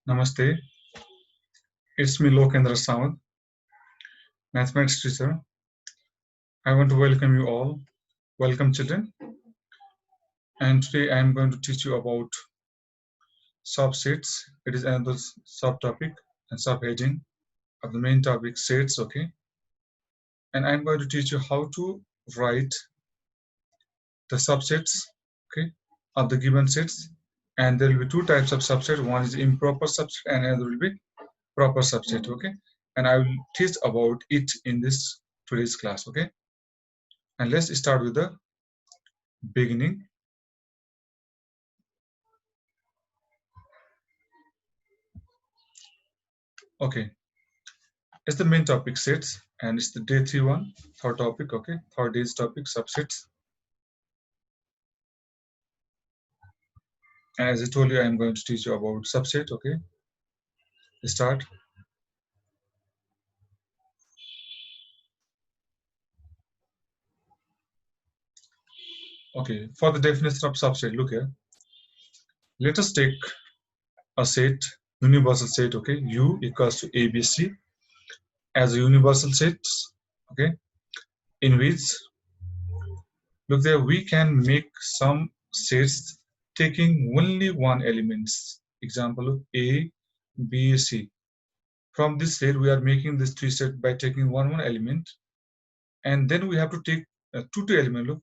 Namaste. It's me Lokendra Samad, mathematics teacher. I want to welcome you all. Welcome children. And today I am going to teach you about subsets. It is another subtopic and subheading of the main topic sets, okay? And I'm going to teach you how to write the subsets, okay, of the given sets. And there will be two types of subset. One is improper subset and another will be proper subset, okay? And I will teach about it in this today's class, okay? And let's start with the beginning. Okay, it's the main topic sets, and it's the day 3-1, third topic, okay, third day's topic subsets. And as I told you, I'm going to teach you about subset, okay. Start. Okay, for the definition of subset, look here. Let us take a set, universal set, okay, U equals to ABC as a universal set, okay, in which, look there, we can make some sets taking only one elements. Example, A, B, C. From this set, we are making this tree set by taking one element, and then we have to take two element. Look,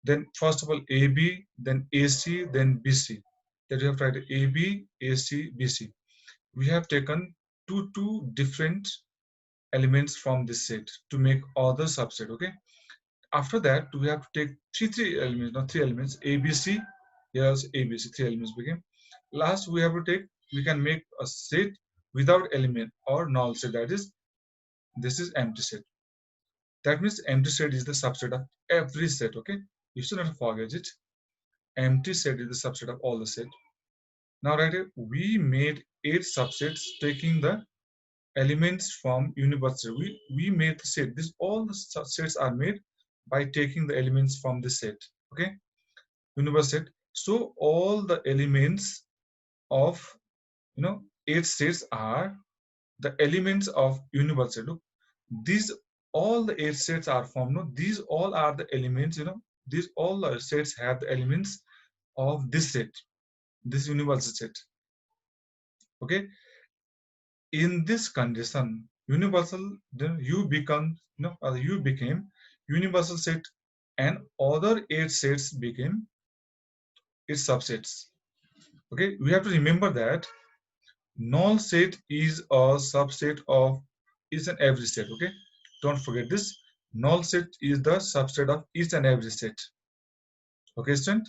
then first of all AB, then AC, then BC. That we have tried AB, AC, BC. We have taken two different elements from this set to make other subset. Okay. After that, we have to take three elements, not three elements. ABC, here's ABC, three elements became. Last, we have to take. We can make a set without element or null set. That is, this is empty set. That means empty set is the subset of every set, okay? You should not forget it. Empty set is the subset of all the set. Now, right here, we made 8 subsets taking the elements from universal. We made the set. This all the sets are made by taking the elements from the set, okay? Universal set. So all the elements of 8 sets are the elements of universal. Look, these all the 8 sets are formed. No, these all are the elements. These all the sets have the elements of this set, this universal set. Okay. In this condition, universal, then you become, you became universal set, and other 8 sets became its subsets. Okay. We have to remember that null set is a subset of each and every set. Okay. Don't forget this. Null set is the subset of each and every set. Okay, student?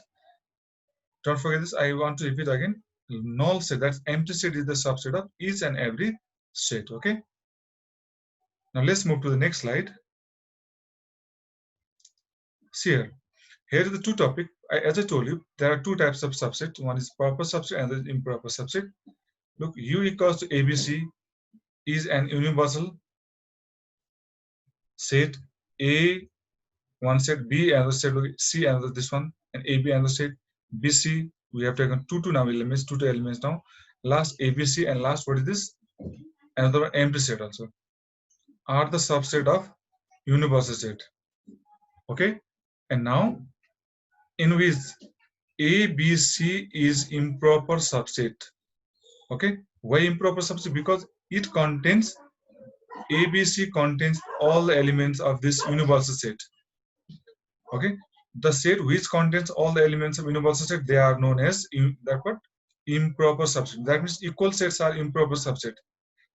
Don't forget this. I want to repeat again. Null set, that's empty set, is the subset of each and every set. Okay. Now let's move to the next slide. See here. Here is the two topic. As I told you, there are two types of subset. One is proper subset and the improper subset. Look, U equals to ABC is an universal set. A one set, B another set, C another this one, and AB another set, BC. We have taken two now elements, two elements now. Last ABC and last, what is this? Another one, empty set also, are the subset of universal set. Okay, and now in which ABC is improper subset. Okay, why improper subset? Because it contains, ABC contains all the elements of this universal set. Okay, the set which contains all the elements of universal set, they are known as improper subset. That means equal sets are improper subset.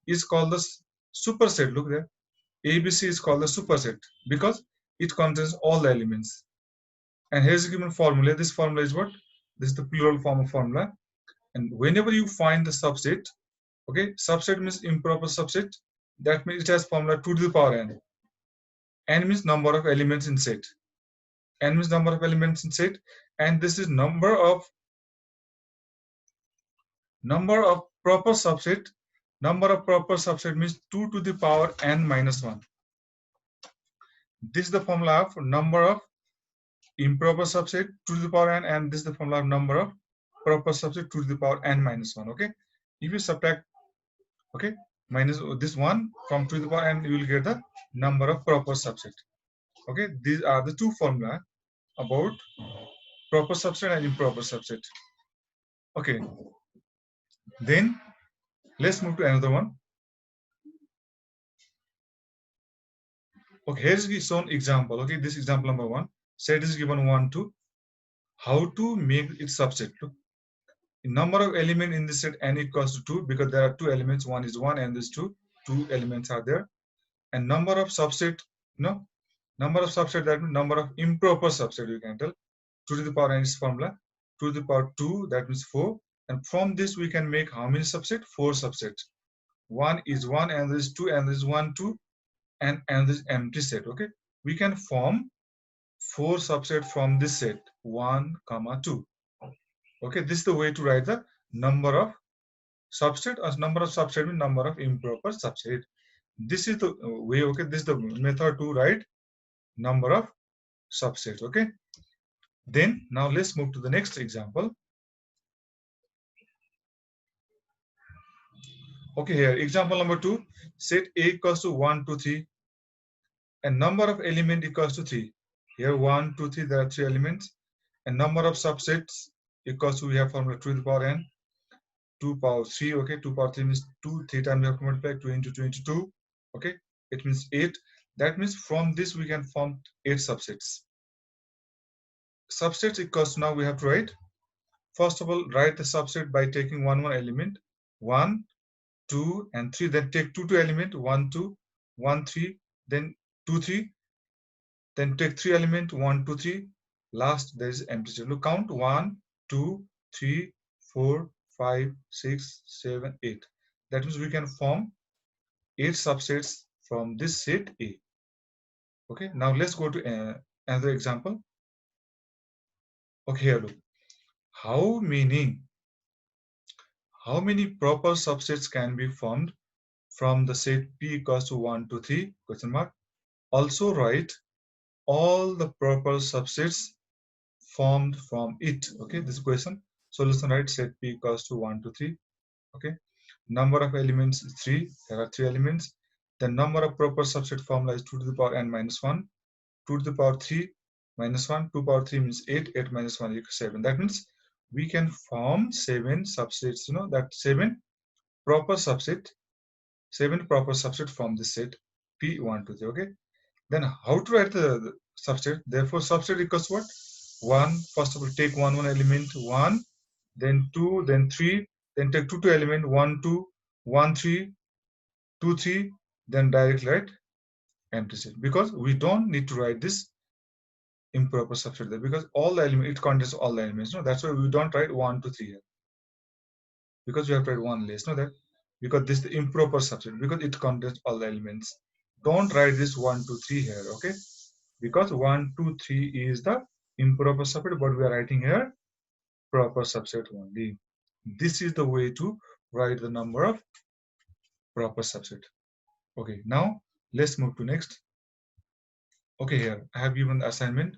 Is called the superset. Look there, ABC is called the superset because it contains all the elements. And here's a given formula. This formula is what? This is the plural form of formula. And whenever you find the subset, okay, subset means improper subset. That means it has formula 2 to the power n. N means number of elements in set. N means number of elements in set, and this is number of proper subset. Number of proper subset means 2 to the power n minus 1. This is the formula of number of improper subset 2 to the power n, and this is the formula of number of proper subset 2 to the power n minus 1. Okay, If you subtract, okay, minus this 1 from 2 to the power n, you will get the number of proper subset. Okay, these are the two formula about proper subset and improper subset. Okay, then let's move to another one. Okay, here's the shown example. Okay, this example number 1. Set is given 1, 2. How to make it subset? Look, the number of element in this set n equals to 2 because there are two elements. One is 1 and this 2. Two elements are there. And number of subset, number of subset, that means number of improper subset, you can tell. 2 to the power n is formula. 2 to the power 2, that means 4. And from this we can make how many subset? 4 subsets. 1 is 1 and this 2 and this 1, 2 and this empty set. Okay, we can form 4 subset from this set 1, 2. Okay, this is the way to write the number of subset. As number of subset means number of improper subset. This is the way. Okay, this is the method to write number of subsets. Okay, then now let's move to the next example. Okay, here example number 2, set A equals to 1, 2, 3 and number of element equals to 3. Here 1, 2, 3, there are 3 elements and number of subsets equals to, we have formula 2 to the power n, 2 power 3. Okay, 2 power 3 means 2, 3 times we have to multiply 2 into 22. Okay, it means 8. That means from this we can form 8 subsets. Subsets equals to, now we have to write, first of all write the subset by taking one element 1, 2 and 3, then take two element 1, 2, 1, 3, then 2, 3, then take 3 element 1, 2, 3, last there is empty set. Look, count 1, 2, 3, 4, 5, 6, 7, 8. That means we can form 8 subsets from this set A. Okay, now let's go to another example. Okay, here look, how many proper subsets can be formed from the set P equals to 1, 2, 3 question mark. Also write all the proper subsets formed from it. Okay, this question. Solution, right? Set P equals to 1, 2, 3. Okay, number of elements is 3. There are 3 elements. The number of proper subset formula is 2 to the power n minus 1. 2 to the power 3 minus 1. 2 power 3 means 8. 8 minus 1 equals 7. That means we can form 7 subsets. That 7 proper subset. 7 proper subset from the set P1 to 3. Okay, then how to write the subset? Therefore, subset equals what? 1. First of all, take one element 1, then 2, then 3, then take two element 1, 2, 1, 3, 2, 3, then directly write empty set, because we don't need to write this improper subset there because all the elements, it contains all the elements. No, that's why we don't write 1, 2, 3 here, because we have to write one less. No, that because this is the improper subset because it contains all the elements. Don't write this 1, 2, 3 here. Okay, because 1, 2, 3 is the improper subset, but we are writing here proper subset only. This is the way to write the number of proper subset. Okay, now let's move to next. Okay, here I have given the assignment.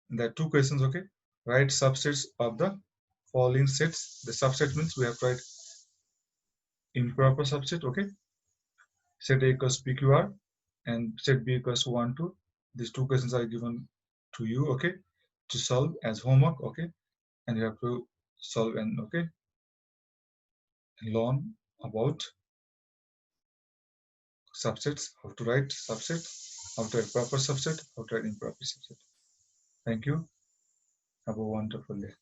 There are 2 questions. Okay, write subsets of the following sets. The subset means we have to write improper subset. Okay, set A equals PQR and set B equals 1, 2. These 2 questions are given to you. Okay, to solve as homework. Okay, and you have to solve and learn about subsets, how to write subset, how to write proper subset, how to write improper subset. Thank you. Have a wonderful day.